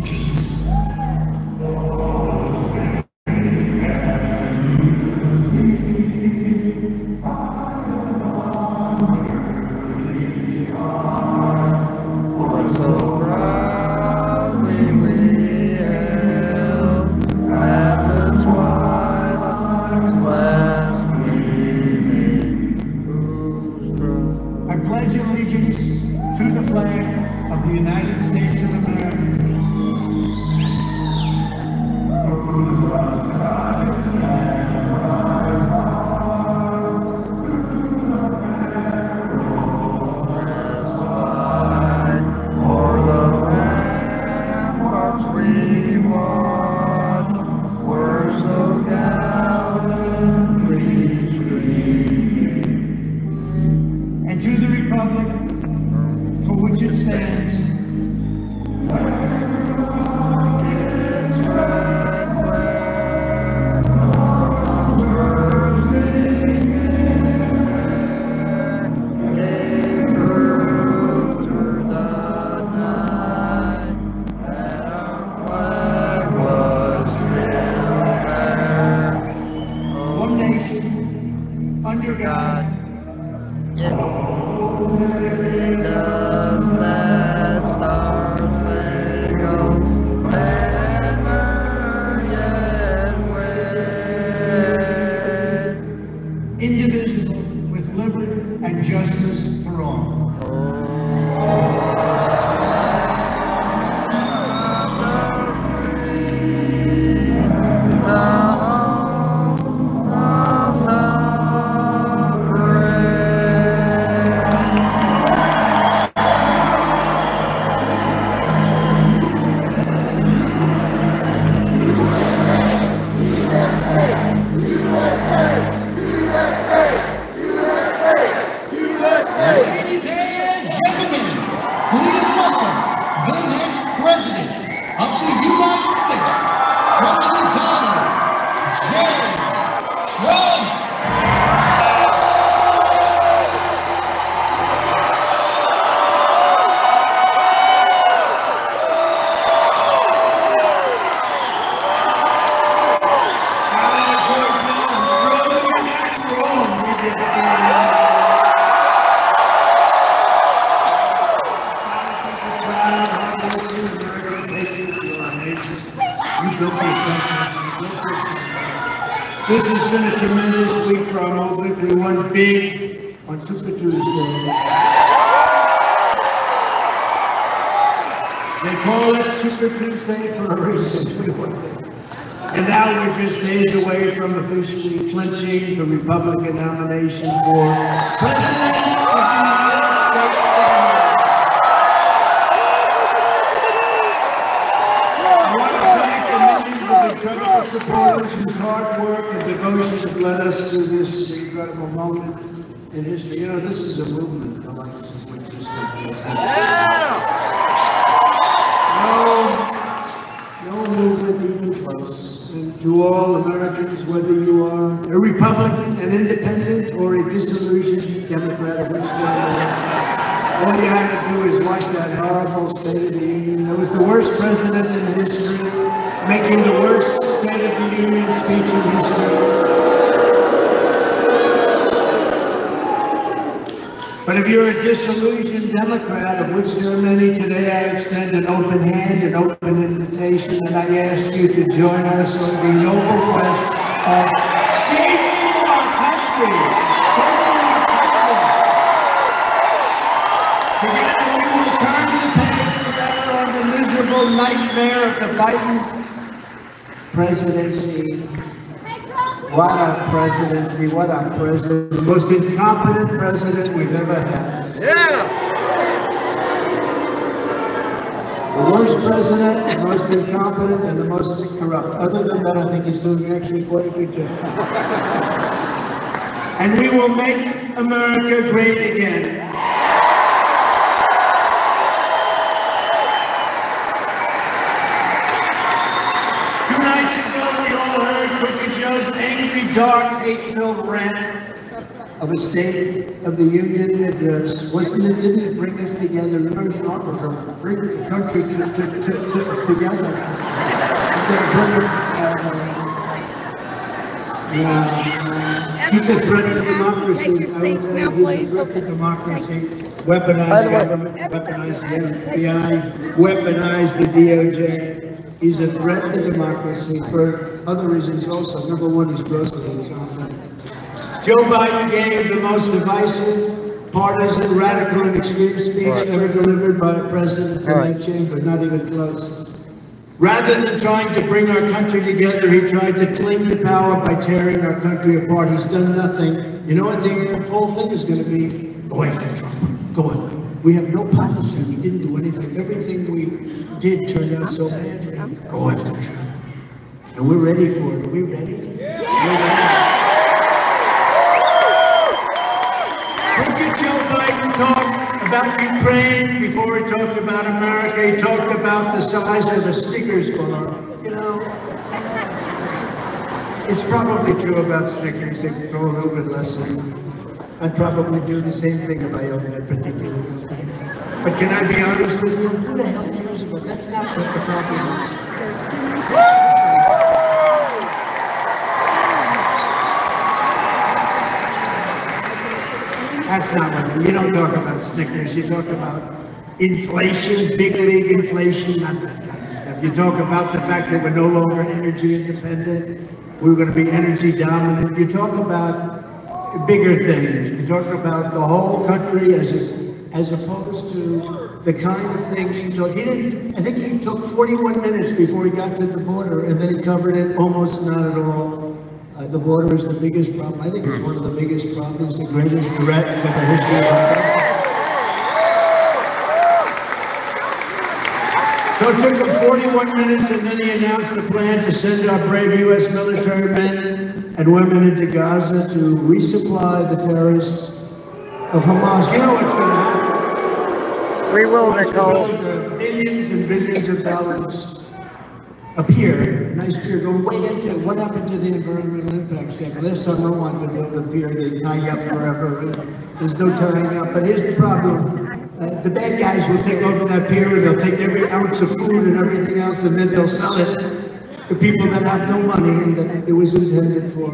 allegiance. To the flag of the United States of America. For the ramparts we watched were so gallantly streaming, and to the republic for which it stands, one nation under God. Indivisible, with liberty and justice for all. Ladies and gentlemen, please welcome the next president of the United States, President Donald J. Trump. This has been a tremendous week for our movement. We won big on Super Tuesday. They call it Super Tuesday for a reason. And now we're just days away from officially clinching the Republican nomination for President of the United States. Incredible supporters whose hard work and devotion have led us to this incredible moment in history. You know, this is a movement. I like this is what this is. No movement even close. And to all Americans, whether you are a Republican, an independent, or a disillusioned Democrat, or which one you are, all you have to do is watch that horrible State of the Union. That was the worst president in history, making the worst State of the Union speech in history. But if you're a disillusioned Democrat, of which there are many today, I extend an open hand, an open invitation, and I ask you to join us on the noble quest of saving our country. Saving our country. Together we will turn the page forever on the miserable nightmare of the Biden presidency. What a presidency, what a president. The most incompetent president we've ever had. Yeah! The worst president, the most incompetent, and the most corrupt. Other than that, I think he's doing actually quite a good job. And we will make America great again. 2 nights ago, we all heard Crooked Joe's angry, dark, hate-filled rant of a State of the Union address, didn't it bring us together? Remember, bring the country together. He's a threat to democracy. He's a threat to democracy. Weaponize government, weaponize the FBI, weaponize the DOJ. He's a threat to democracy for other reasons also. Number one, he's grossly incompetent. Joe Biden gave the most divisive, partisan, radical, and extreme speech ever delivered by a president in that chamber, not even close. Rather than trying to bring our country together, he tried to cling to power by tearing our country apart. He's done nothing. You know what the whole thing is going to be? Go after Trump. Go on. We have no policy. We didn't do anything. Everything we did turned out so badly. Go after Trump. And we're ready for it. Are we ready? Look at Joe Biden talk about Ukraine before he talked about America. He talked about the size of the Snickers bar. You know, it's probably true about Snickers. They can throw a little bit less in. I'd probably do the same thing if I owned that particular company. But can I be honest with you? Who the hell cares about that? That's not what the problem is. That's not what, you don't talk about Snickers, you talk about inflation, big league inflation, not that kind of stuff. You talk about the fact that we're no longer energy independent, we're going to be energy dominant. You talk about bigger things. You talk about the whole country as opposed to the kind of things he took. I think he took 41 minutes before he got to the border, and then he covered it almost not at all. The border is the biggest problem. I think it's one of the biggest problems, the greatest threat to the history of our country. So it took him 41 minutes, and then he announced the plan to send our brave U.S. military men and women into Gaza to resupply the terrorists of Hamas. You know what's going to happen? We will, Nicole. Billions and billions of dollars a pier, a nice pier, go way into it. What happened to the environmental impact statement? Last time I wanted to build a pier, they tie you up forever. There's no tying up. But here's the problem. The bad guys will take over that pier and they'll take every ounce of food and everything else, and then they'll sell it to people that have no money and that it was intended for.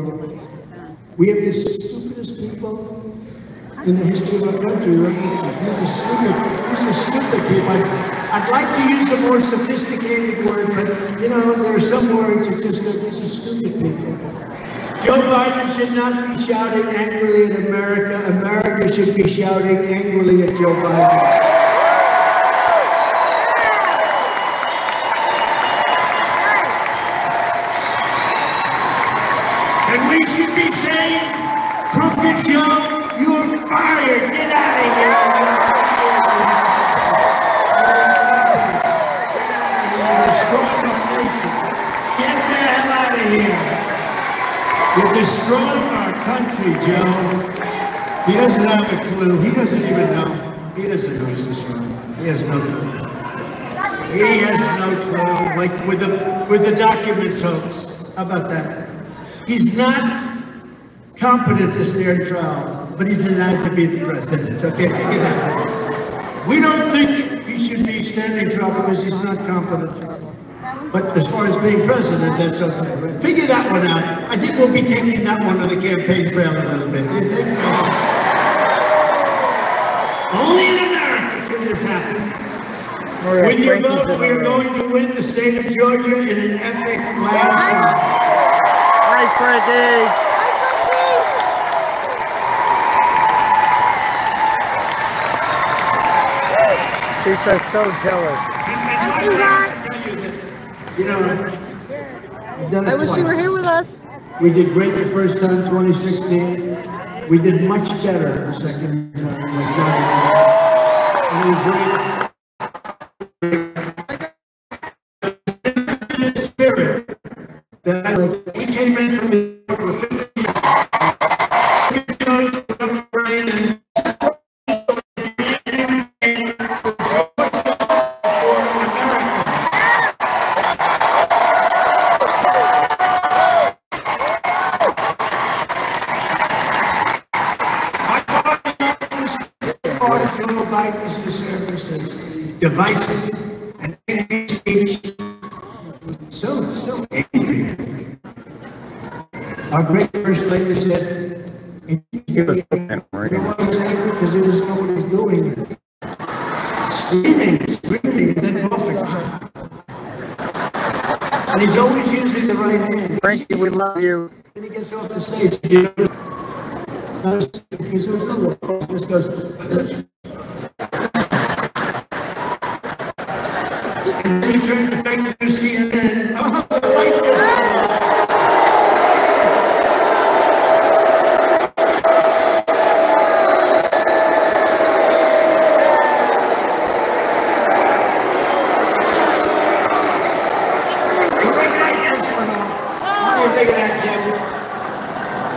We have the stupidest people in the history of our country, right? These are stupid people. I'd like to use a more sophisticated word, but you know, there are some words that just these are stupid people. Joe Biden should not be shouting angrily at America. America should be shouting angrily at Joe Biden. And we should be saying, Crooked Joe, you're fired. Get out of here. You're destroying our nation. Get the hell out of here. You're destroying our country, Joe. He doesn't have a clue. He doesn't even know. He doesn't know he's destroying. He has no clue. He has no clue. Like with the documents hoax. How about that? He's not competent to stand trial, but he's allowed to be the president. Okay, figure that out. We don't think he should be standing trial because he's not competent. But as far as being president, that's okay. Right? Figure that one out. I think we'll be taking that one on the campaign trail a little bit. You think? Only in America can this happen. With your vote, we are going to win the state of Georgia in an epic landslide. Hi, Freddie. He's so jealous. You know, I've done it I wish you were here with us. We did great the first time, 2016. We did much better the second time. And it was really spirit that we came in from the 50 years. divisive, and angry speech. So angry. Our great First Lady said, you know why he's angry? Because he doesn't know what he's doing. Screaming, and then coughing. And he's always using the right hand. Frankie, we love you. Then he gets off the stage. You know, just goes. And then he turns the finger to CNN. Oh, the lights are on.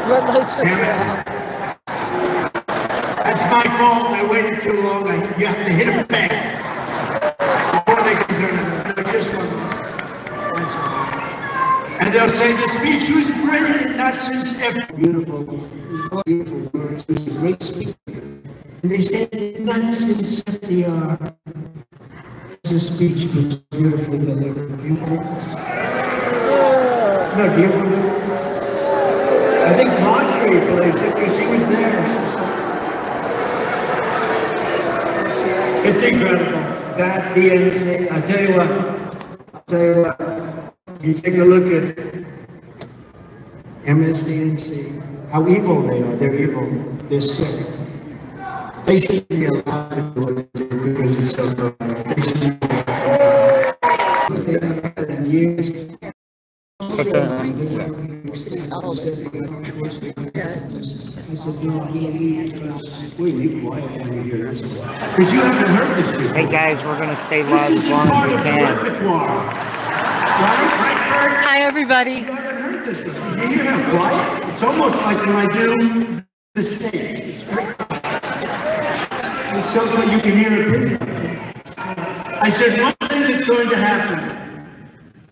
Red light just went out. That's my fault. I waited too long. You have to hit them fast before they can turn it. No, just one. That's all. And they'll say the speech was brilliant, not since ever. Beautiful words. He was a great speaker. And they said not since FDR. His speech was beautiful delivered. Do you agree? No, do you agree? I think Marjorie believes it because she was there. It's incredible. That DNC, I tell you what, you take a look at MSDNC, how evil they are. They're evil. They're sick. They shouldn't be allowed to do what they do because it's so good. They shouldn't be allowed to do years. I said, wait, you quiet over here. Because you haven't heard this before. Hey guys, we're going to stay live as long as we can. Hi, everybody. You haven't heard this before. You hear how quiet? It's almost like when I do the stage. It's so that you can hear it. I said, one thing that's going to happen.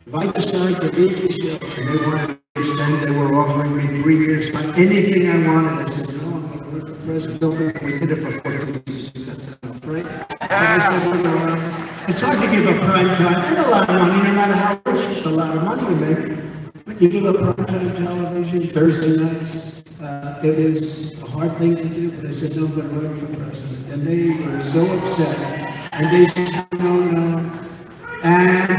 If I decide to leave the show and they wanted to extend, they were offering me 3 years, anything I wanted. I said, no, I'm going to run for president. We did it for 14 years. That's enough, right? And I said, well, it's hard to give up prime time and a lot of money, no matter how rich. It's a lot of money to make. But you give up prime time television, Thursday nights. It is a hard thing to do, but I said, no, I'm going to run for president. And they were so upset. And they said, no. And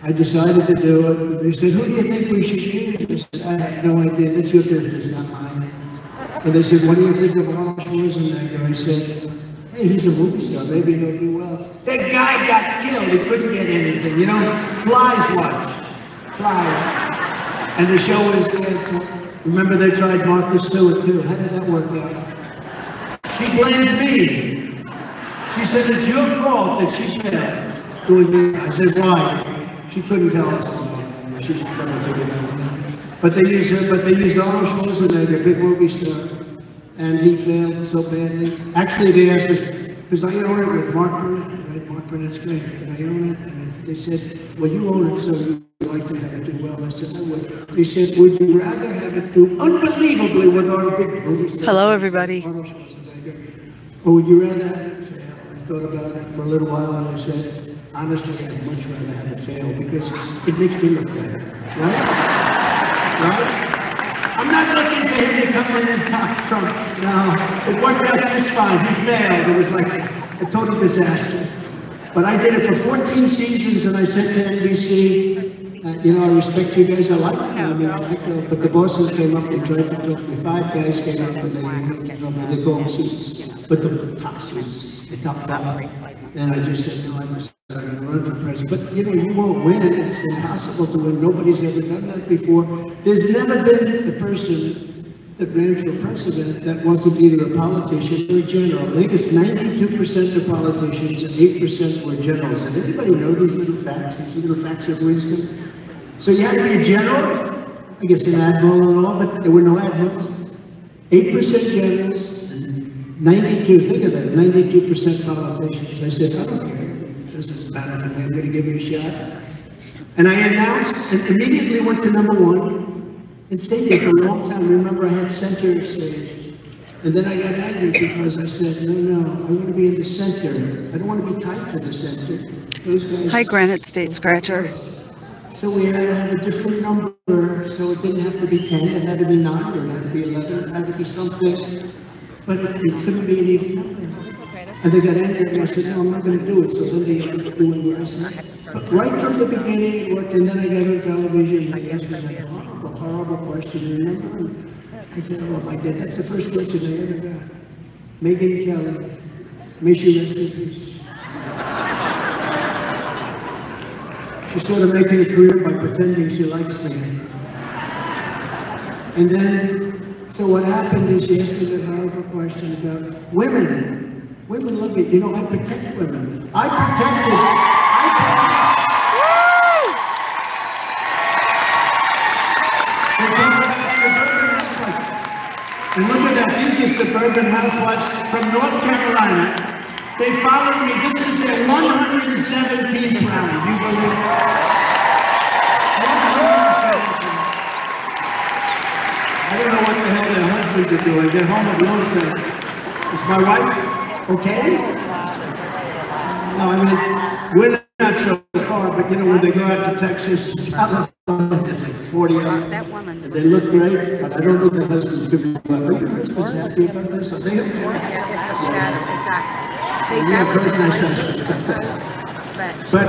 I decided to do it. They said, who do you think we should use? I said, I have no idea. That's your business, not mine. And they said, what do you think of Arnold Schwarzenegger? I said, hey, he's a movie star. Maybe he'll do well. That guy got killed. He couldn't get anything. You know, flies watch. Flies. And the show was there. Remember they tried Martha Stewart too. How did that work out? She blamed me. She said, it's your fault that she failed doing it. I said, why? She couldn't tell us. She couldn't figure that out. But they used her, but they used Arnold Schwarzenegger, a big movie star. And he failed so badly. Actually, they asked us, because I own it with Mark Burnett, right? Mark Burnett's great. And I own it. And they said, well, you own it, so you like to have it do well. I said, I would. They said, would you rather have it do unbelievably with our big movie star? Hello, everybody. Arnold Schwarzenegger. Or would you rather have it fail? I thought about it for a little while, and I said, honestly, I'd much rather have it fail because it makes me look better, right? Right? I'm not looking for him to come in and talk Trump. No, it worked out just fine. He failed. It was like a total disaster. But I did it for 14 seasons, and I said to NBC, you know, I respect you guys. I like you. I mean, I like you. But the bosses came up, they tried to talk to me. 5 guys came up, and they call them suits. But the top suits, the top. And I just said, no, I'm going to run for president. But, you know, you won't win. It's impossible to win. Nobody's ever done that before. There's never been a person that ran for president that wasn't either a politician or a general. I think it's 92% of politicians and 8% were generals. Does anybody know these little facts of wisdom? So you had to be a general, I guess an admiral and all, but there were no admirals. 8% generals. 92, think of that, 92% politicians. I said, I don't care. It doesn't matter to me. I'm going to give it a shot. And I announced and immediately went to #1 and stayed there for a long time. Remember, I had center stage. And then I got angry because I said, no, I want to be in the center. I don't want to be tied to the center. Those guys. Hi, Granite State Scratcher. So we had to have a different number, so it didn't have to be 10, it had to be 9, or it had to be 11, it had to be something, but it couldn't be an even number. And they got angry, and I said, no, I'm not going to do it, so then they ended up doing what I said. But right from the beginning, it worked, and then I got on television, and they asked me that horrible question, remember? I said, oh, my God, that's the first question I ever got. Megyn Kelly, may she rest in peace. She's sort of making a career by pretending she likes me. And then, so what happened is she asked me that horrible question about women. Women love me. You know, I protect women. I protected. And look at that. These are suburban housewives from North Carolina. They followed me. This is their 117th rally. You believe it? 117th. I don't know what the hell their husbands are doing. They're home alone saying, is my wife okay? No, I mean, we're not so far, but you know, when they go out to Texas, there's like 40 of them, and they look great, but I don't think the husband's going to be like, are your husbands happy about this? Are they okay? Yeah, it's a shadow, exactly. Yeah, very nice husbands sometimes. But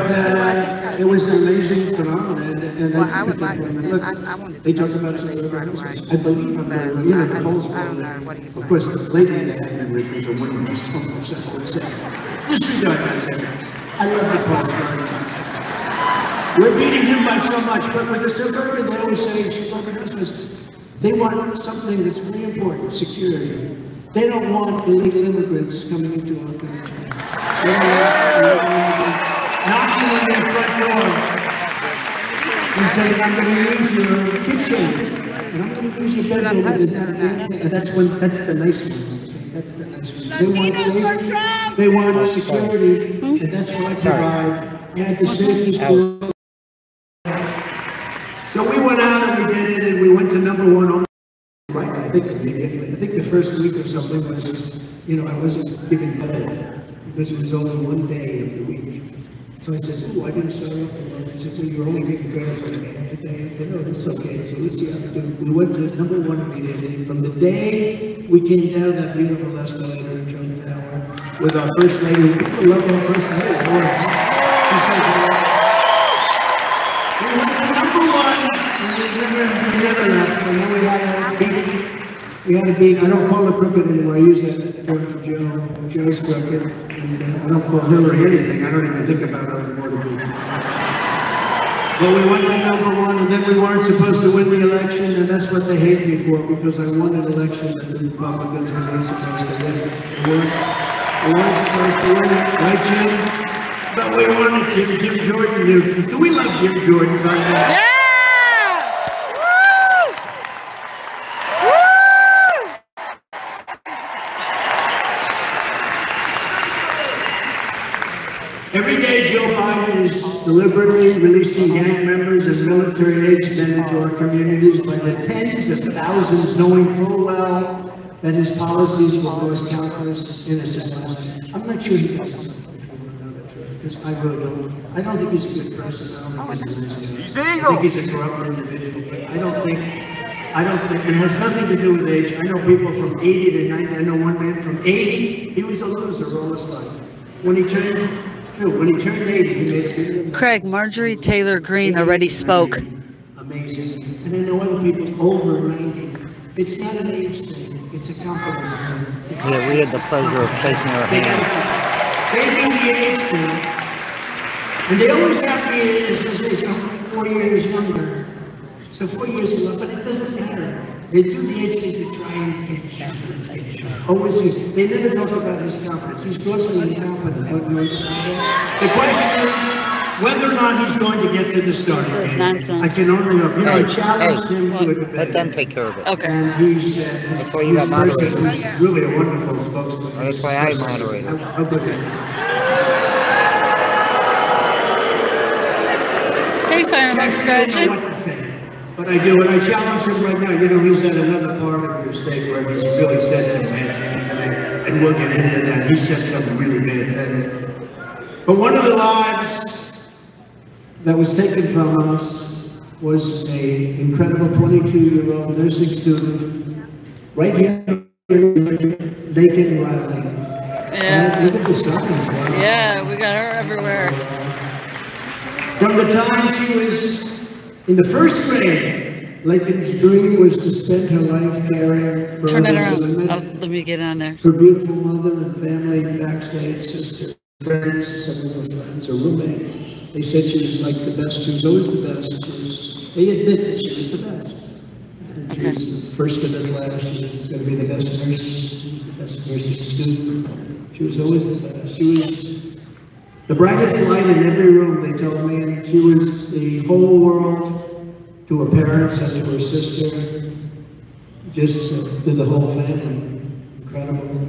it was an amazing phenomenon, and well, I would like to say, I wanted to they talked about some of right the away. I believe I'm very, you know, the polls. I don't know, what do you Of think? course, lately they have been rigged to winning this one, so I would say, disregard that, I love the polls very much. We're beating him by so much, but with the suburban, they always say, suburban husbands, they want something that's very important, security. They don't want illegal immigrants coming into our country. They don't want illegal immigrants knocking on their front door and saying, I'm going to use your kitchen, and I'm going to use your bedroom, and that's the nice ones. That's the nice ones. They want safety, they want security, and that's what I provide. And the safest world. So we went out and we did it, and we went to #1. Right, I think the first week or something was, you know, I wasn't giving credit because it was only one day of the week. So I said, oh, I didn't start off too long. I said, so you're only giving credit for like half a day? I said, oh, this is okay. So let's see how we do. We went to #1 immediately. From the day we came down that beautiful escalator in Trump Tower with our first lady, people love our first lady. She says, we went to #1. We never left, and then we had a big, I don't call it crooked anymore, I use that term for Joe. Joe's crooked, and I don't call Hillary anything, I don't even think about her anymore to be. But we went to #1, and then we weren't supposed to win the election, and that's what they hate me for, because I won an election that the Republicans were not supposed to win. We weren't supposed to win it, right, Jim? But we won it, Jim Jordan knew. Do we love Jim Jordan, by the way? Yeah! Every day, Joe Biden is deliberately releasing gang members and military-aged men into our communities by the tens of thousands, knowing full well that his policies will cause countless innocent lives. I'm not sure he does, if you want to know the truth, because I really don't. I don't think he's a good person. I don't think he's a nice guy. I think he's a corrupt individual, but I don't think, it has nothing to do with age. I know people from 80 to 90. I know one man from 80, he was a loser all his life. When he turned 80, he made a big Craig, Marjorie Taylor Greene already spoke. Amazing. And I know other people over 90. It's not an age thing. It's a confidence thing. Yeah, we had the pleasure of shaking her hand. They do the age thing. And they always have me as 4 years younger. So 4 years old, but it doesn't matter. They do the age thing to try and get you. Always, they never talk about his competence. He's grossly incompetent, don't you understand? The question is whether or not he's going to get to the starting This is gate. nonsense. I can only hope. You know, I challenged him to a debate. Let them take care of it. Okay. And he's Before you got moderated. who's really a wonderful spokesman. That's why I moderated. How good is Hey, Fireman I don't know Scratching. what to say. But I do, and I challenge him right now. You know, he's at another part of your state where he's really said some bad things today, and we'll get into that. He said some really bad things. But one of the lives that was taken from us was an incredible 22-year-old nursing student right here in Lakin Riley. Yeah. Look at the signs. Wow. Yeah, we got her everywhere. From the time she was in the first grade, Lakin's dream was to spend her life caring for Turn it others. around. Oh, let me get on there. Her beautiful mother and family, backstage, sister, friends, some of her friends, her roommate. They said she was like the best. She was always the best. They admitted she was the best. And she was the first in her class. She was going to be the best nurse. She was the best nursing student. She was always the best. She was the brightest light in every room, they told me, and she was the whole world to her parents and to her sister, just to the whole family. Incredible.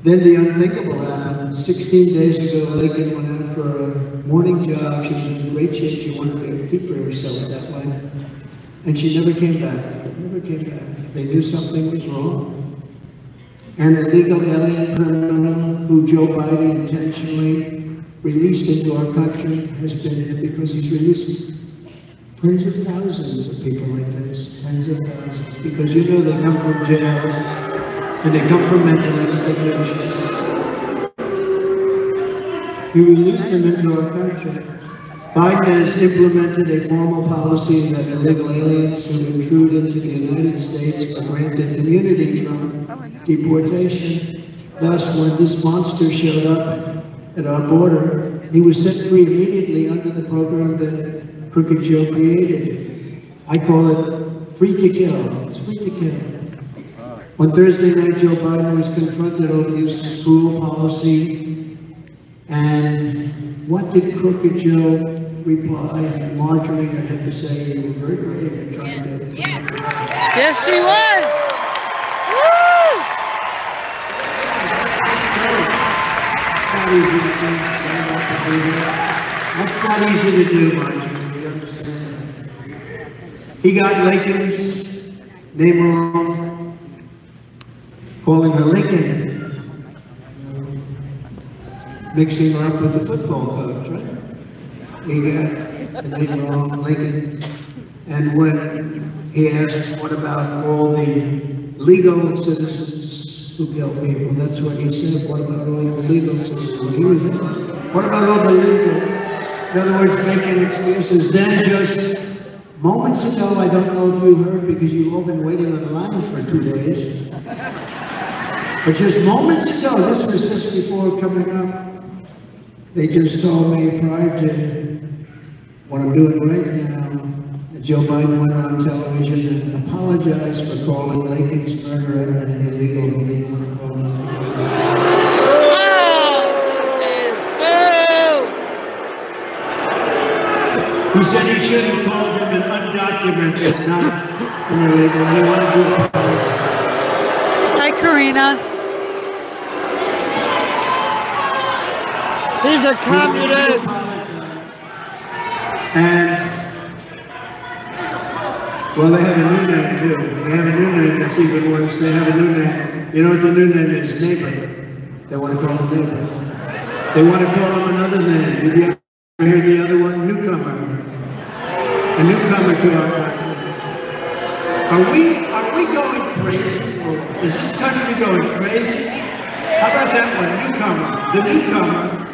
Then the unthinkable happened. 16 days ago, Lakin went out for a morning jog. She was in great shape. She wanted to keep herself that way. And she never came back. Never came back. They knew something was wrong. An illegal alien criminal who Joe Biden intentionally released into our country has been here because he's releasing tens of thousands of people like this, tens of thousands, because you know they come from jails and they come from mental institutions. He released them into our country. Biden has implemented a formal policy that illegal aliens who intrude into the United States are granted immunity from deportation. Thus, when this monster showed up at our border, he was set free immediately under the program that Crooked Joe created. I call it free to kill. It's free to kill. On Thursday night, Joe Biden was confronted over his school policy. And what did Crooked Joe reply? And Marjorie, I have to say, you were very brave in trying to... Yes, she was. Woo! That's not easy to do, Marjorie. You understand? He got Lakin's name wrong, calling her Lincoln, mixing her up with the football coach, right? He got the name wrong, Lincoln. And when he asked, what about all the legal citizens who kill people? That's what he said. What about all the legal citizens? When he was in, what about all the legal? In other words, making excuses. Then just moments ago, I don't know if you heard because you've all been waiting in line for 2 days. But just moments ago, this was just before coming up, they just told me prior to what I'm doing right now, that Joe Biden went on television and apologized for calling Lincoln's murderer an illegal alien. He said he should have called him an undocumented, not an illegal. And he wanted to apologize. Hi, Karina. He's a communist. And, well, they have a new name, too. They have a new name that's even worse. They have a new name. You know what the new name is? Neighbor. They want to call him neighbor. They want to call him another name. Did you ever hear the other one? Newcomer. A newcomer to our country. Are we going crazy? Is this country going crazy? How about that one? Newcomer. The newcomer.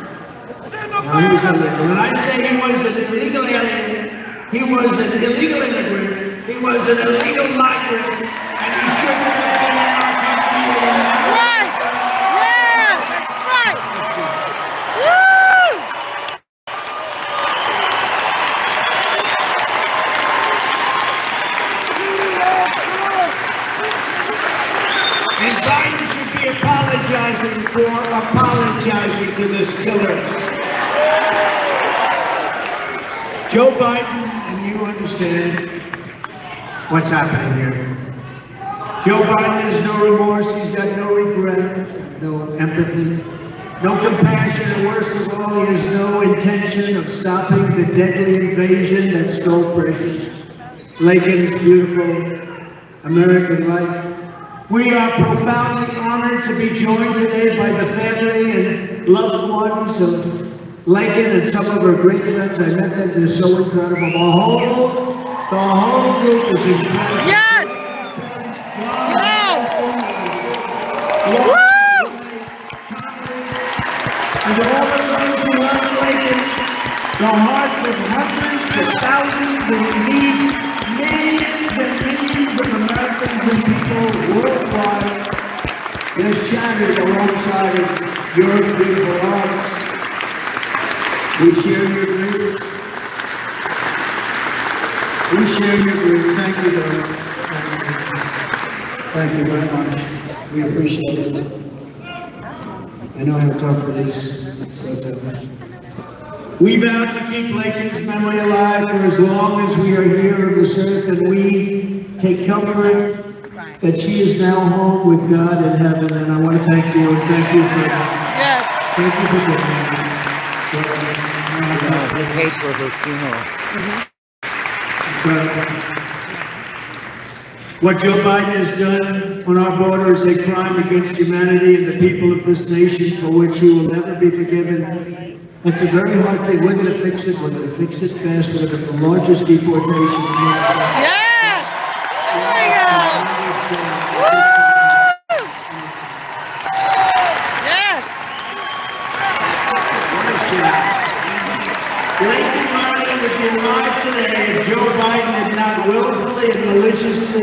Now, he was illegal. And I say he was an illegal alien. He was an illegal immigrant. He was an illegal migrant. And he shouldn't have been in our country. Right! Yeah! Right! Woo! And Biden should be apologizing for apologizing to this killer. Joe Biden, and you understand what's happening here. Joe Biden has no remorse, he's got no regret, no empathy, no compassion, and worst of all, he has no intention of stopping the deadly invasion that stole precious Lincoln's beautiful American life. We are profoundly honored to be joined today by the family and loved ones of Lincoln and some of her great friends. I met them, they're so incredible. The whole group is incredible. Yes! Yes! Woo! And all of those who love Lincoln, the hearts of hundreds of thousands and indeed millions and millions of Americans and people worldwide, they're shattered alongside your beautiful hearts. We share your grief. We share your grief. Thank you, Lord. Thank you very much. We appreciate it. I know how tough it is. It's so tough. We vow to keep Lincoln's memory alive for as long as we are here on this earth, and we take comfort that she is now home with God in heaven. And I want to thank you and thank you for that. Yes. Thank you for doing that. We paid for her funeral. What Joe Biden has done on our border is a crime against humanity and the people of this nation for which he will never be forgiven. It's a very hard thing. We're going to fix it. We're going to fix it fast. We're going to have the largest deportation in history. Yes! There we go! Woo! Yes! Lincoln Marley would be alive today if Joe Biden had not willfully and maliciously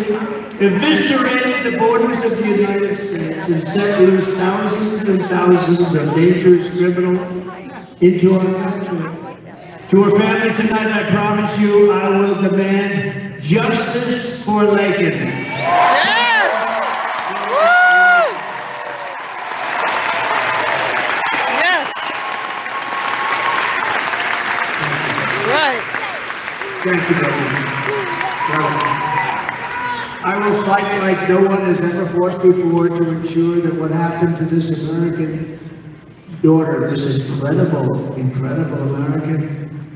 eviscerated the borders of the United States and set loose thousands and thousands of dangerous criminals into our country. To her family tonight, I promise you, I will demand justice for Lincoln. Yes! Woo! Yes! That's right. Thank you, brother. I will fight like no one has ever fought before to ensure that what happened to this American daughter, this incredible, incredible American,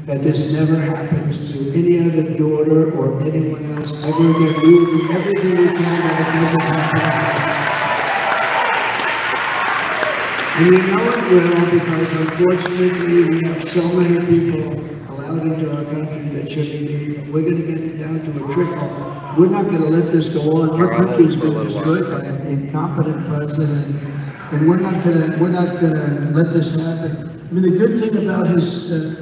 that this never happens to any other daughter or anyone else ever again. We will do everything we can that it doesn't happen. And you know it will, because unfortunately we have so many people allowed into our country that shouldn't be. We're going to get it down to a trickle. We're not going to let this go on. Our country's been destroyed by an incompetent president. And we're not gonna let this happen. I mean, the good thing about his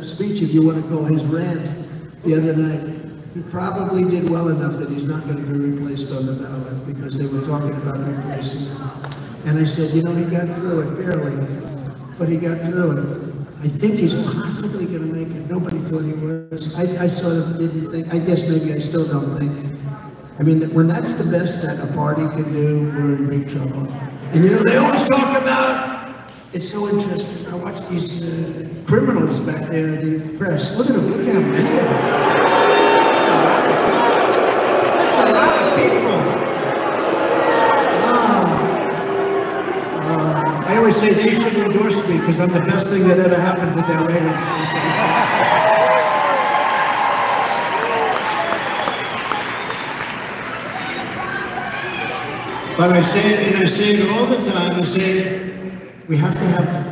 speech, if you want to call his rant the other night, he probably did well enough that he's not going to be replaced on the ballot because they were talking about replacing him. And I said, you know, he got through it barely, but he got through it. I think he's possibly going to make it. Nobody thought he was. I sort of didn't think. I guess maybe I still don't think. I mean, when that's the best that a party can do, we're in big trouble. And you know, they always talk about, it's so interesting. I watch these criminals back there in the press. Look at them, look how many of them. That's a lot of people. I always say they should endorse me because I'm the best thing that ever happened to their ratings. But I say it, and I say it all the time, I say we have to have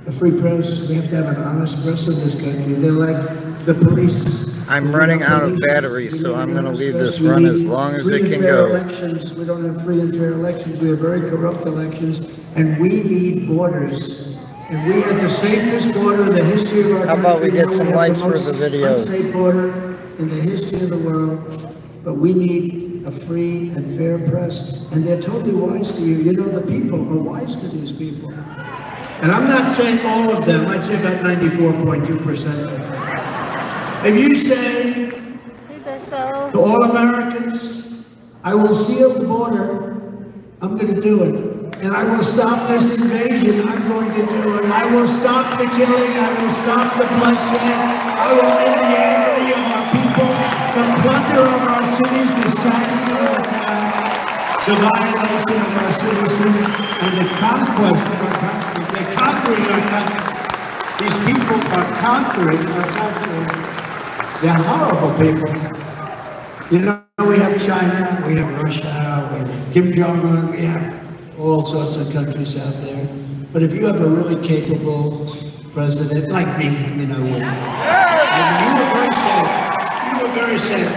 a free press, we have to have an honest press in this country. They're like the police. I'm running out of batteries, so I'm going to leave this run as long as it can go. Elections. We don't have free and fair elections. We have very corrupt elections, and we need borders. And we have the safest border in the history of our country. How about we get some likes for the video? Unsafe border in the history of the world, but we need a free and fair press, and they're totally wise to you. You know, the people are wise to these people. And I'm not saying all of them, I'd say about 94.2%. If you say to all Americans, I will seal the border, I'm going to do it. And I will stop this invasion, I'm going to do it. I will stop the killing, I will stop the bloodshed, I will end the agony of our people, the plunder of our cities, the sacking of our towns, the violation of our citizens, and the conquest of our country. They're conquering our country. These people are conquering our country. They're horrible people. You know, we have China, we have Russia, we have Kim Jong-un, we have all sorts of countries out there. But if you have a really capable president like me, you know, you were very safe. You were very safe.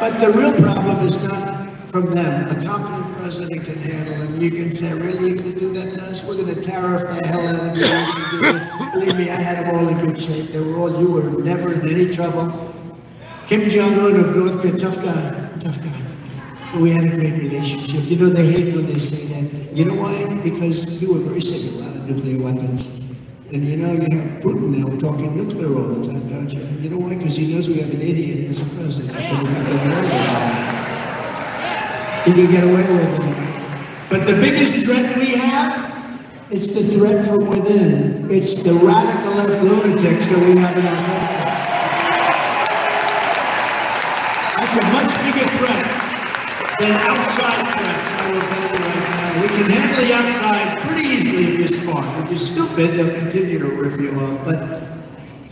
But the real problem is not from them. A competent president can handle it. You can say, really, you're going to do that to us? We're going to tariff the hell out of you. Believe me, I had them all in good shape. They were all, you were never in any trouble. Kim Jong-un of North Korea, tough guy, tough guy. But we had a great relationship. You know, they hate when they say that. You know why? Because you were very sick of a lot of nuclear weapons. And you know, you have Putin now talking nuclear all the time, don't you? You know why? Because he knows we have an idiot as a president. He can get away with it. But the biggest threat we have, it's the threat from within. It's the radical left lunatics that we have in our country. That's a much bigger threat than outside threats, I will tell you right now. We can handle the outside pretty easily if you're smart. If you're stupid, they'll continue to rip you off.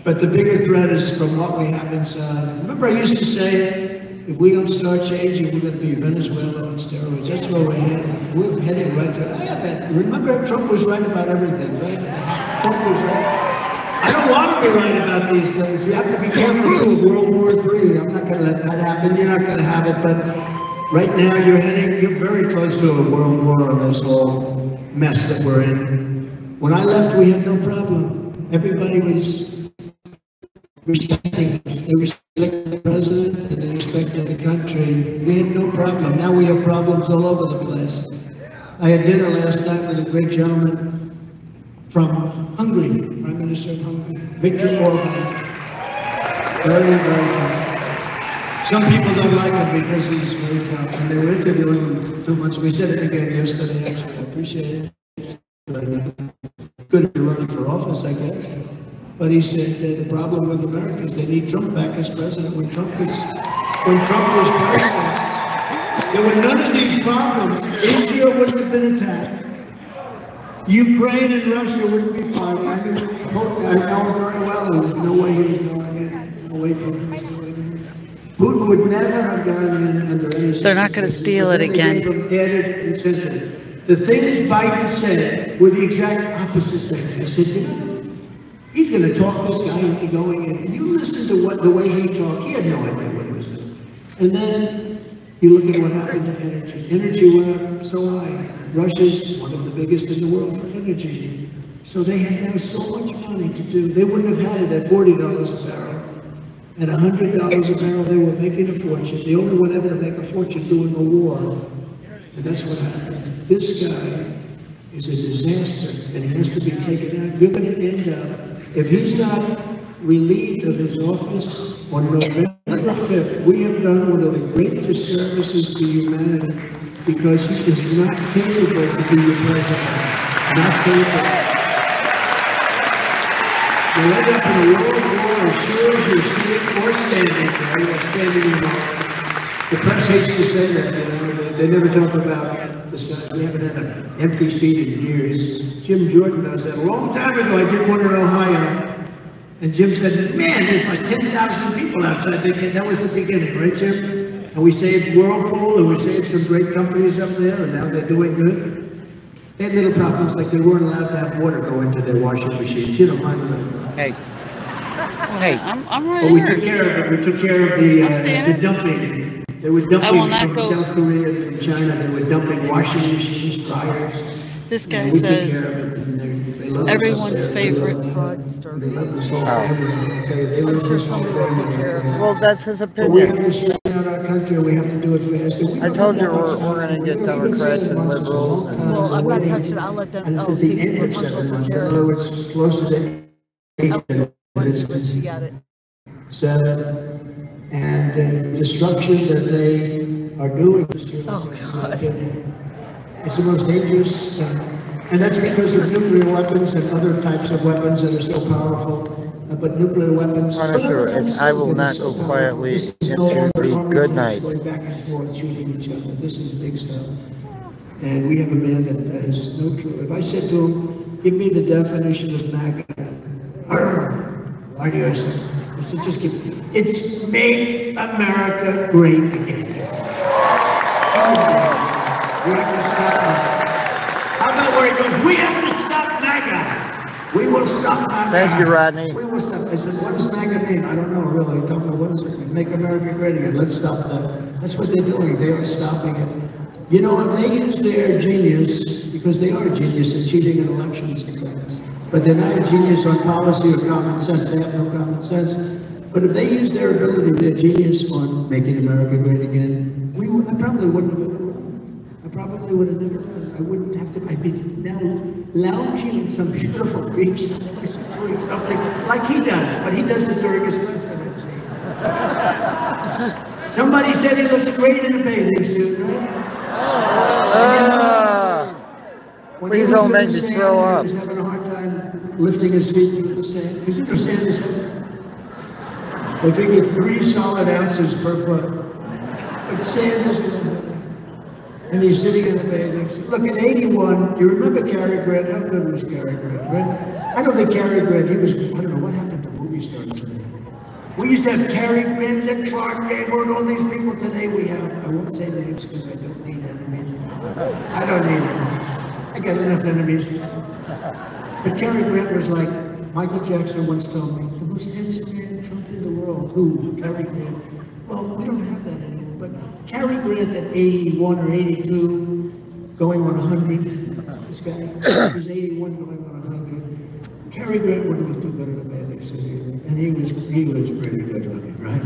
But the bigger threat is from what we have inside. Remember I used to say, if we don't start changing, we're going to be Venezuela on steroids. That's where we're heading. We're heading right to it. Remember, Trump was right about everything, right? Trump was right. I don't want to be right about these things. You have to be careful too. World War III. I'm not going to let that happen. You're not going to have it. But right now, you're very close to a world war on this whole mess that we're in. When I left, we had no problem. Everybody was respecting us. They respected the president and they respected the country. We had no problem. Now we have problems all over the place. I had dinner last night with a great gentleman from Hungary, Prime Minister of Hungary, Viktor Orban. Very, very tough. Some people don't like him because he's very tough. And they were interviewing him 2 months ago. We said it again yesterday, actually. I appreciate it. Good to be running for office, I guess. But he said the problem with America is they need Trump back as president. When Trump was president, there were none of these problems. Israel wouldn't have been attacked. Ukraine and Russia wouldn't be fighting. I know very well. There was no way he was going in. No way Putin was going in. Putin would never have gone in under any circumstances. They're not going to steal it again. Added incentive. The things Biden said were the exact opposite things. He said, you know, he's going to talk this guy into going in. And you listen to the way he talked. He had no idea what he was doing. And then you look at what happened to energy. Energy went up so high. Russia's one of the biggest in the world for energy. So they had so much money to do. They wouldn't have had it at $40 a barrel. At $100 a barrel, they were making a fortune. The only one ever to make a fortune doing a war. And that's what happened. This guy is a disaster, and he has to be taken out. They're going to end up, if he's not relieved of his office on November 5th, we have done one of the great disservices to humanity because he is not capable to be your president. Not capable. You'll end up in a world war as sure as you're sitting or standing there. You're standing in the press hates to say that, you know. They never talk about the sun. We haven't had an empty seat in years. Jim Jordan does that. A long time ago, I did one in Ohio. And Jim said, man, there's like 10,000 people outside. That was the beginning, right, Jim? And we saved Whirlpool, and we saved some great companies up there, and now they're doing good. They had little problems, like they weren't allowed to have water go into their washing machines. You don't mind them. Hey. I'm right But we here. took care of it. We took care of the dumping. They were dumping from South Korea and from China. They were dumping washing machines, dryers. This guy We took says care of it, and they love us everyone's up there. They favorite love us. fraudster. They love us all family. Okay, they love us all family. Well, that's his But we have opinion. to straighten out our country. We have to do it fast. And we I don't told have you that much we're time. gonna get We've been Democrats saying and once it's a long liberals. time. Well, I'm not Waiting. touching it. I'll let them. And it's I'll at the see. end of Rapunzel 7 took months. care In of other it. words, close to the 8. She got it. 7 and destruction that they are doing. Oh, God. It's the most dangerous, and that's because of nuclear weapons and other types of weapons that are so powerful. But nuclear weapons. Punisher, I will not go quietly This is no into longer the armed good attacks night. Going back and forth, shooting each other. This is big stuff. And we have a man that has no truth. If I said to him, give me the definition of MAGA, why do you ask? So just give it's Make America Great Again. We have to stop MAGA. How about where it goes? We have to stop MAGA. We will stop MAGA. Thank you, Rodney. We will stop. I said, what does MAGA mean? I don't know, really. I don't know. What does it mean? Make America Great Again. Let's stop that. That's what they're doing. They are stopping it. You know, if they use their genius, because they are genius in cheating in elections and things, but they're not a genius on policy or common sense. They have no common sense. But if they use their ability, their genius on making America great again, I probably wouldn't have ever run. I probably would have never run. I wouldn't have to. I'd be now lounging in some beautiful beach someplace doing something like he does, but he does it during his presidency. Somebody said he looks great in a bathing suit, right? Please don't make me throw up. He was having a hard time lifting his feet through the sand. Because you know sand is heavy. They figured 3 solid ounces per foot. But sand is heavy. And he's sitting in a bathing suit. Look, at 81, you remember Cary Grant? How good was Cary Grant, right? I don't think Cary Grant, he was, I don't know, what happened to movie stars today? We used to have Cary Grant and Clark Gable and all these people. Today we have, I won't say names because I don't need enemies. I don't need enemies. I got enough enemies. But Cary Grant was like, Michael Jackson once told me, the most handsome man Trump in the world. Who? Cary Grant. Well, we don't have that anymore. But Cary Grant at 81 or 82, going on 100. This guy was 81 going on 100. Cary Grant wouldn't look too good in a bathing suit either. And he was pretty good looking, right?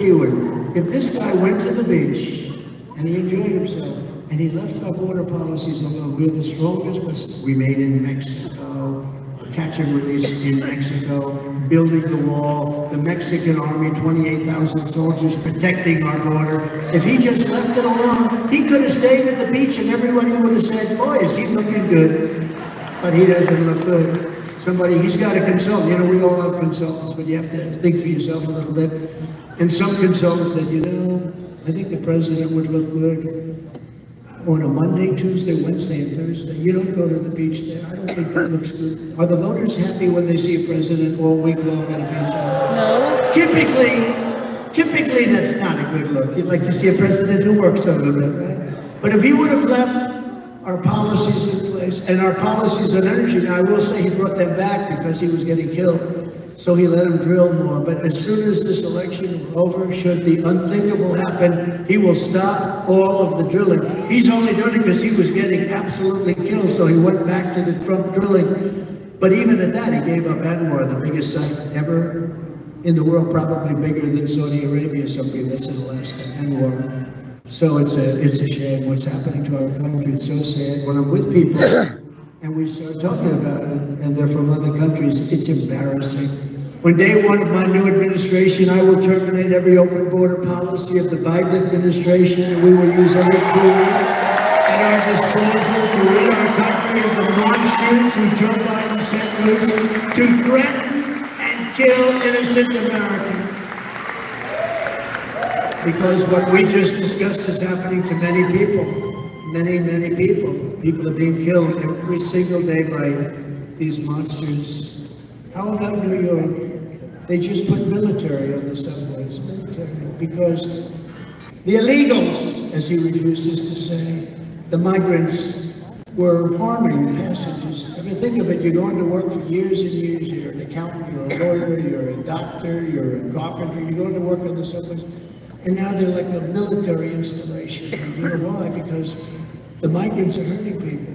He would. If this guy went to the beach and he enjoyed himself and he left our border policies alone, we're the strongest, but we made in Mexico, catch and release in Mexico, building the wall, the Mexican army, 28,000 soldiers protecting our border. If he just left it alone, he could have stayed at the beach and everybody would have said, boy, is he looking good. But he doesn't look good. He's got a consultant. You know, we all have consultants, but you have to think for yourself a little bit. And some consultants said, you know, I think the president would look good on a Monday, Tuesday, Wednesday, and Thursday. You don't go to the beach there. I don't think that looks good. Are the voters happy when they see a president all week long at a beach? No. Typically, that's not a good look. You'd like to see a president who works a little bit, right? But if he would have left our policies in place, and our policies on energy, now I will say he brought them back because he was getting killed, so he let him drill more. But as soon as this election is over, should the unthinkable happen, he will stop all of the drilling. He's only done it because he was getting absolutely killed, so he went back to the Trump drilling. But even at that, he gave up Anwar, the biggest site ever in the world, probably bigger than Saudi Arabia, something that's in Alaska, Anwar. So it's a shame what's happening to our country. It's so sad. When I'm with people and we start talking about it, and they're from other countries, it's embarrassing. On day one of my new administration, I will terminate every open border policy of the Biden administration, and we will use every tool at our disposal to rid our country of the monsters who Joe Biden sent loose to threaten and kill innocent Americans. Because what we just discussed is happening to many people. Many people. People are being killed every single day by these monsters. How about New York? They just put military on the subways, because the illegals, as he refuses to say, the migrants, were harming passengers. I mean, think of it, you're going to work for years and years, you're an accountant, you're a lawyer, you're a doctor, you're a carpenter, you're going to work on the subways. And now they're like a military installation. And you know why? Because the migrants are hurting people.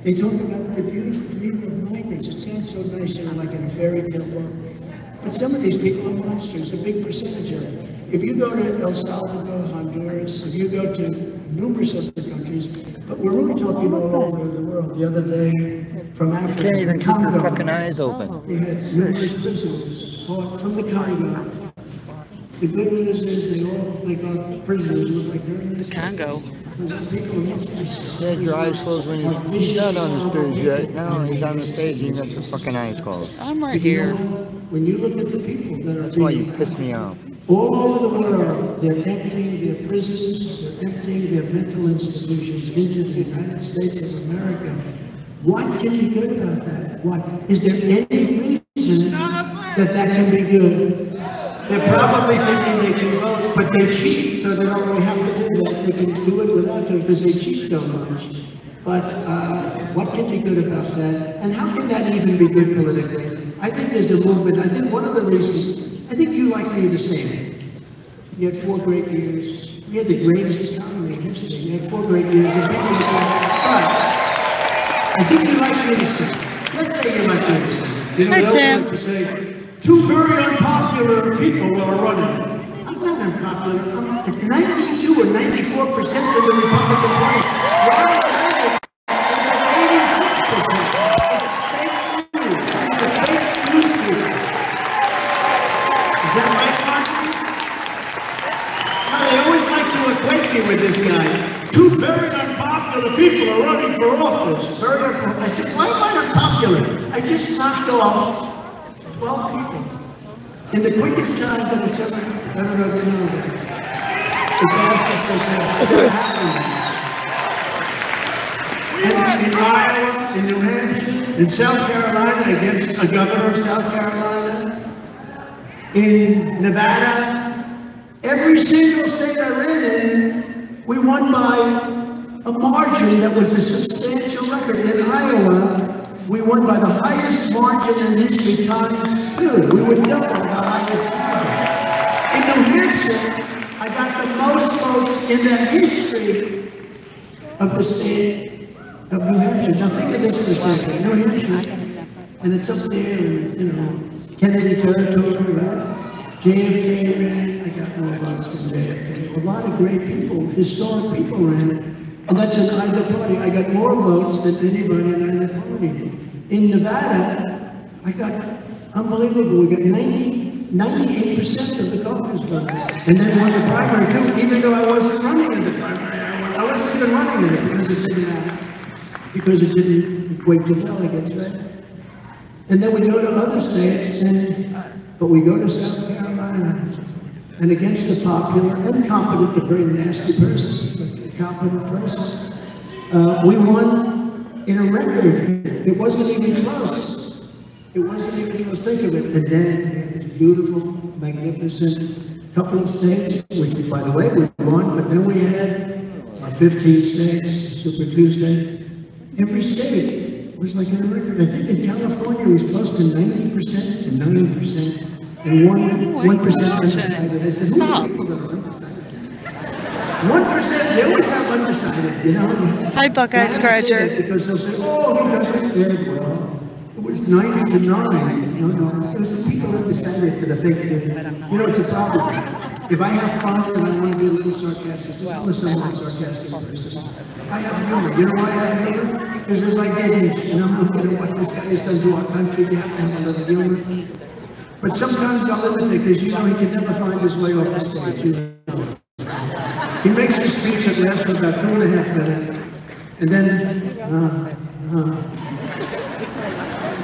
They talk about the beautiful dream of migrants. It sounds so nice, you know, like in a fairy tale book. But some of these people are monsters, a big percentage of it. If you go to El Salvador, Honduras, if you go to numerous other countries, but we're really talking all over the world. The other day, from Africa, You can't even keep Congo, your fucking eyes open. we had numerous prisoners brought from the Congo. The good news is they got prisoners who look like they're in this Congo. You had your eyes closed when he's not on the stage yet. No, he's on the stage and you got your fucking eyes closed. I'm right here. When you look at the people that are That's why you piss me off. all over the world, they're emptying their prisons, they're emptying their mental institutions into the United States of America. What can be good about that? What is there any reason that that can be good. They're probably thinking they can vote, but they cheat, so they don't really have to do that. They can do it without doing it because they cheat so much. But what can be good about that? And how can that even be good politically? I think there's a movement. I think one of the reasons, I think you like me the same. You had 4 great years. You had the greatest economy in history. You had 4 great years. But I think you like me the same. Let's say you like me the same. You know, Hi, they Tim. always like to say, 2 very unpopular people are running. I'm not unpopular. I'm at 92 or 94% of the Republican Party. Ronald Reagan is at 86%. It's fake news. It's a fake newspaper. Is that right, Martin? No, they always like to equate me with this guy. 2 very unpopular people are running for office. Very unpopular. I said, why am I unpopular? I just knocked off 12 people. In the quickest time that it's ever, I don't know if you know that. The fastest has ever happened. In Iowa, in New Hampshire, in South Carolina, against a governor of South Carolina, in Nevada, every single state I ran in, we won by a margin that was a substantial record. In Iowa, we won by the highest margin in history times 2. We were double the highest margin. In New Hampshire, I got the most votes in the history of the state of New Hampshire. Now think of this for a second. New Hampshire, and it's up there in, you know, Kennedy territory, right? JFK ran, I got more votes than JFK. A lot of great people, historic people ran. And that's in either party. I got more votes than anybody in either party. In Nevada, I got unbelievable. We got 98% of the caucus votes. And then won the primary too, even though I wasn't running in the primary. I wasn't even running in it because it didn't matter. Because it didn't equate to delegates, right? And then we go to other states, but we go to South Carolina. And against a popular and competent, but very nasty person, but a competent person, we won in a record. It wasn't even close. It wasn't even close. Think of it. And then we had this beautiful, magnificent couple of states, which, by the way, we won. But then we had our 15 states, Super Tuesday. Every state was like in a record. I think in California it was close to 90% to 9%. And 1% undecided. I said, who are people that are undecided? 1%, they always have undecided, you know? Hi, Buckeye Scratcher. Because they'll say, oh, he doesn't bid well. It was 90 to 9. No. It was the people that decided for the fake bid. You know, it's a problem. If I have fun and I want to be a little sarcastic, I'm a somewhat sarcastic person. I have humor. You know why I have humor? Because if I didn't, and I'm looking at what this guy has done to our country, you have to have a little humor. But sometimes I'll imitate, because you know he can never find his way off the stage. You know. He makes his speech that lasts for about 2.5 minutes, and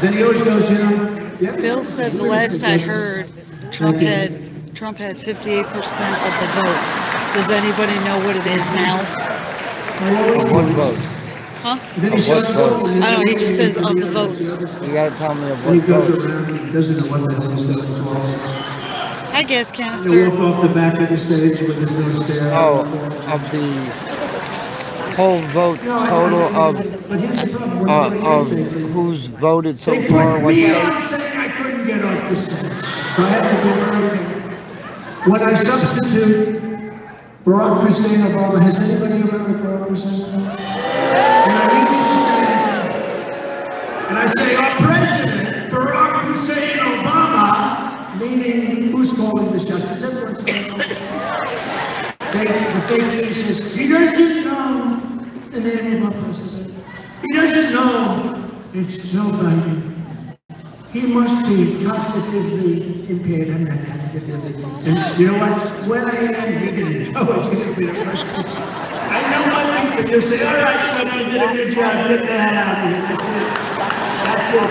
then he always goes, you know. Yeah, Bill said the last I heard, Trump had 58% of the votes. Does anybody know what it is now? One vote. Huh? Then he starts voting. I don't know, he just says of the votes. You gotta tell me of And he what goes vote. around, he doesn't know what the hell he's doing. I guess They canister. walk off the back of the stage with his little stare. Oh, of the whole vote total of But here's the problem. who's voted so They far. put What me state? on saying I couldn't get off the stage. So I had to be very careful. When I substitute Barack Hussein Obama, has anybody ever heard of Barack Hussein Obama? And I use his name. And I say, our president, Barack Hussein Obama, meaning who's calling the shots? Is everyone saying the fake news says, he doesn't know the name of our president. He doesn't know it's Joe Biden. He must be cognitively impaired. I'm not cognitively. And you know what? When I am beginning, Joe is going to be the first one. I know my people. You say, all right, Trump, you did a good job. Get the hell out of here. That's it.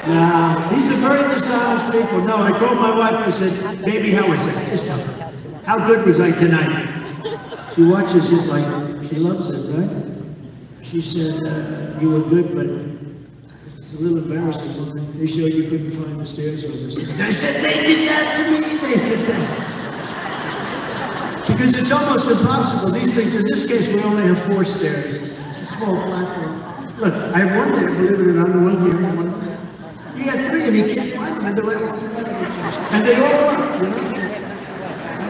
No, these are very dishonest people. No, I called my wife. I said, baby, how was that? Just tell me. How good was I tonight? She watches it like she loves it, right? She said, you were good, but It's a little embarrassing. They showed you couldn't find the stairs on the stage. I said, they did that to me. They did that. Because it's almost impossible. These things, in this case, we only have 4 stairs. It's a small platform. Look, I have one there, believe it or not, one here, one there. You got 3 and you can't find them, and they're right alongside of each other. And they all work, you know?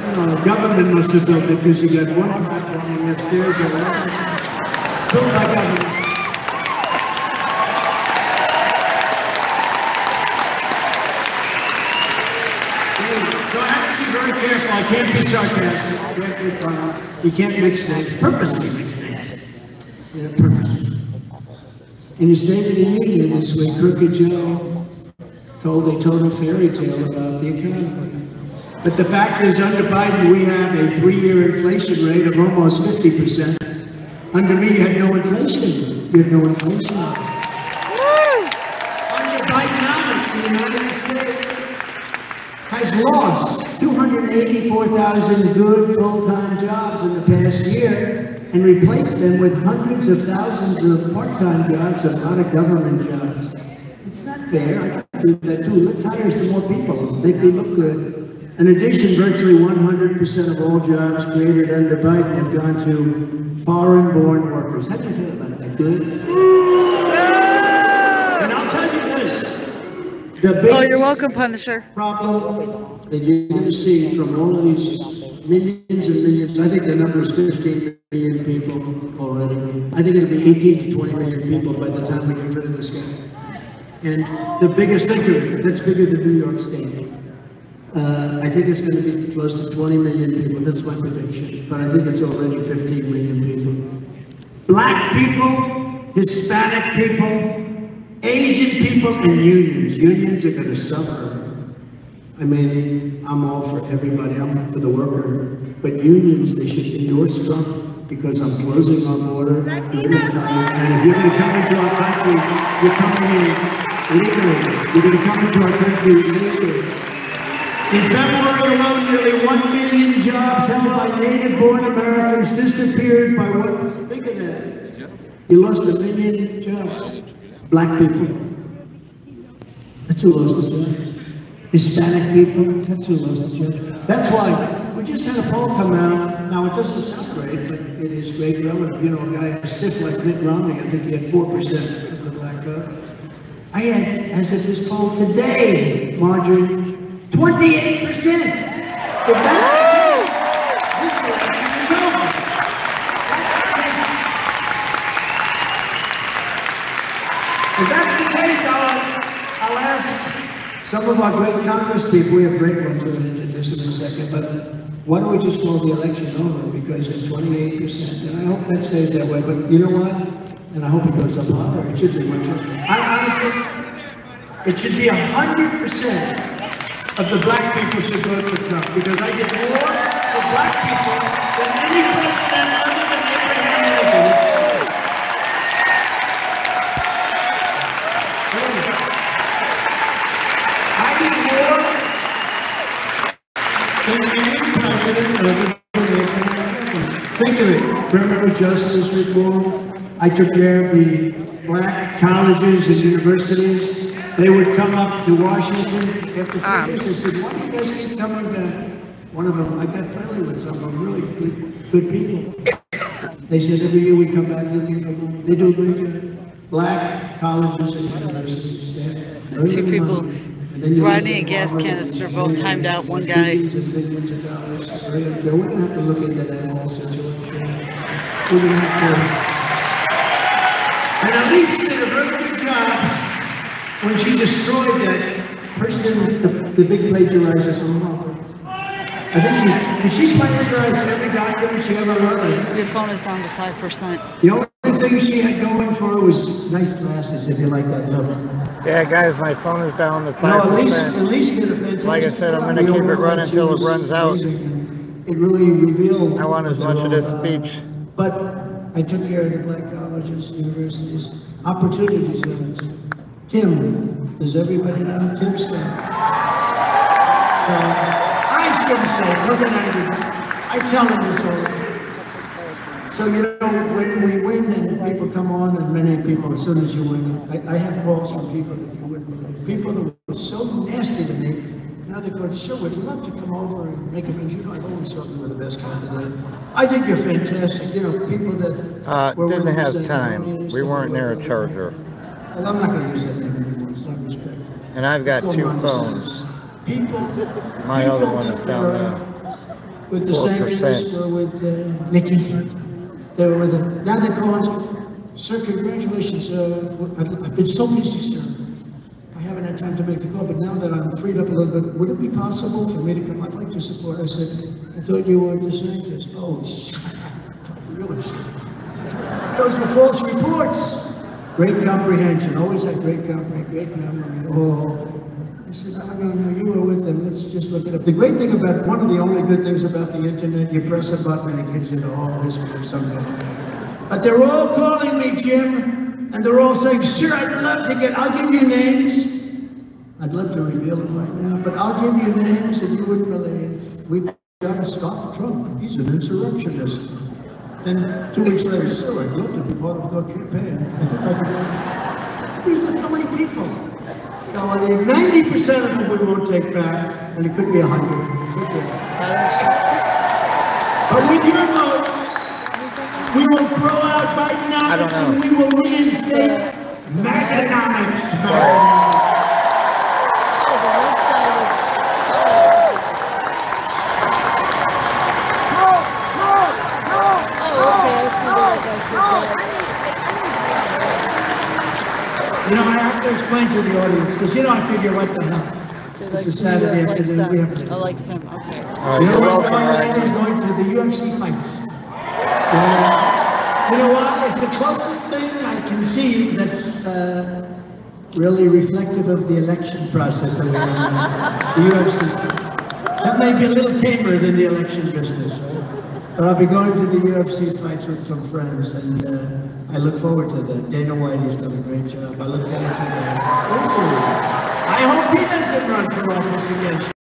I don't know, the government must have built it because you got one platform and you have stairs all around. Built by government. So I have to be very careful. I can't be sarcastic. I can't be funny. You can't mix names. Purposely mix names. You know, purposely. In his State of the Union this week, Crooked Joe told a total fairy tale about the economy. But the fact is, under Biden, we have a 3-year inflation rate of almost 50%. Under me, you had no inflation. You had no inflation. Under Bidenomics, the United States has lost 284,000 good full-time jobs in the past year and replaced them with hundreds of thousands of part-time jobs and a lot of government jobs. It's not fair. I can do that too. Let's hire some more people. Make me look good. In addition, virtually 100% of all jobs created under Biden have gone to foreign-born workers. How do you feel about that? Good? And I'll tell you this. The biggest you're welcome, Punisher. problem that you're going to see from all of these millions and millions, I think the number is 15 million people already. I think it'll be 18 to 20 million people by the time we get rid of this guy. And the biggest thing, that's bigger than New York State. I think it's going to be close to 20 million people. That's my prediction. But I think it's already 15 million people. Black people, Hispanic people, Asian people, and unions. Unions are going to suffer. I mean, I'm all for everybody. I'm for the worker. But unions, they should endorse Trump because I'm closing our border. And if you're going to come into our country, you're coming in legally. You're going to come into our country legally. In February alone, nearly 1 million jobs held by native-born Americans disappeared by what? Think of that. You lost 1 million jobs. Black people. That's who lost the jobs. Hispanic people. That's who lost the jobs. That's why we just had a poll come out. Now, it doesn't sound great, but it is great relative. You know, a guy stiff like Mitt Romney, I think he had 4% of the black vote. I had, as of this poll today, Marjorie, 28%! If that's the case, this election is over. If that's the case, I'll ask some of our great Congress people, we have great ones, we're going to introduce them in a second, but why don't we just call the election over? Because it's 28%, and I hope that stays that way, but you know what? And I hope it goes up higher. It should be much higher. Honestly, it should be 100%. Of the black people should vote for Trump because I get more for black people than any president other than Abraham Lincoln. I get more than any president other than Abraham Lincoln. Think of it. Criminal justice reform. I took care of the black colleges and universities. They would come up to Washington after 2 years and said, why do you guys keep coming back? One of them, I got friendly with some of them, really good people. They said every year we come back looking for money. They do a great job. Black colleges and universities. Two people riding a gas canister, both timed out, one guy. Billions and billions of dollars. Very unfair. We're going to have to look into that whole situation. We're going to have to, and at least did a very good job when she destroyed that person, the big plagiarizer from Harvard. I think did she plagiarize every document she ever wrote? Your phone is down to 5%. The only thing she had going for her was nice glasses, if you like that look. Yeah, guys, my phone is down to 5%. No, at least get a fantastic Like I said, I'm going to keep it running until it runs out. It really revealed. I want as much of this speech. But I took care of the black colleges, universities, opportunity zones. Tim, does everybody know Tim Scott? So I shouldn't say, look at I tell him this all. So, you know, when we win and people come on, and many people, as soon as you win, I have calls from people that you wouldn't believe. People that were so nasty to me, now they're going, sure, we'd love to come over and make a mention. You know, I've always thought you were the best candidate. I think you're fantastic. You know, people that were Didn't willing to have say, time. We weren't near a charger. Well, I'm not going to use that name anymore. It's not respect. And I've got Let's two go on. phones. People. My other people one is that down were, there. With the 4%. Sanders, or with Nikki. They were with it. Now they're calling, sir, congratulations. I've been so busy, sir. I haven't had time to make the call, but now that I'm freed up a little bit, would it be possible for me to come? I'd like to support. I said, I thought you were DeSantis. Oh, really? Those were false reports. Great comprehension. Always had great comprehension, great memory. Oh. I said, no, you were with them. Let's just look it up. The great thing about, one of the only good things about the internet, you press a button and it gives you the whole history of something. But they're all calling me, Jim, and they're all saying, sure, I'd love to get, I'll give you names. I'd love to reveal them right now, but I'll give you names that you wouldn't believe. We've got to stop Trump. He's an insurrectionist. Then 2 weeks later, sir, I'd love to be part of the campaign. I think I could. These are so many people. So I mean, 90% of them we won't take back, and it could be 100. But with your vote, we will throw out Bidenomics and we will reinstate Maganomics. You know, I have to explain to the audience, because, you know, I figure, what the hell? It's a Saturday afternoon. We have to. I like him, okay. You know what? I'm going to the UFC fights. You know what? It's the closest thing I can see that's really reflective of the election process that we have in the UFC fights. That may be a little tamer than the election business, right? But I'll be going to the UFC fights with some friends, and I look forward to that. Dana White has done a great job. I look forward to that. I hope he doesn't run for office again.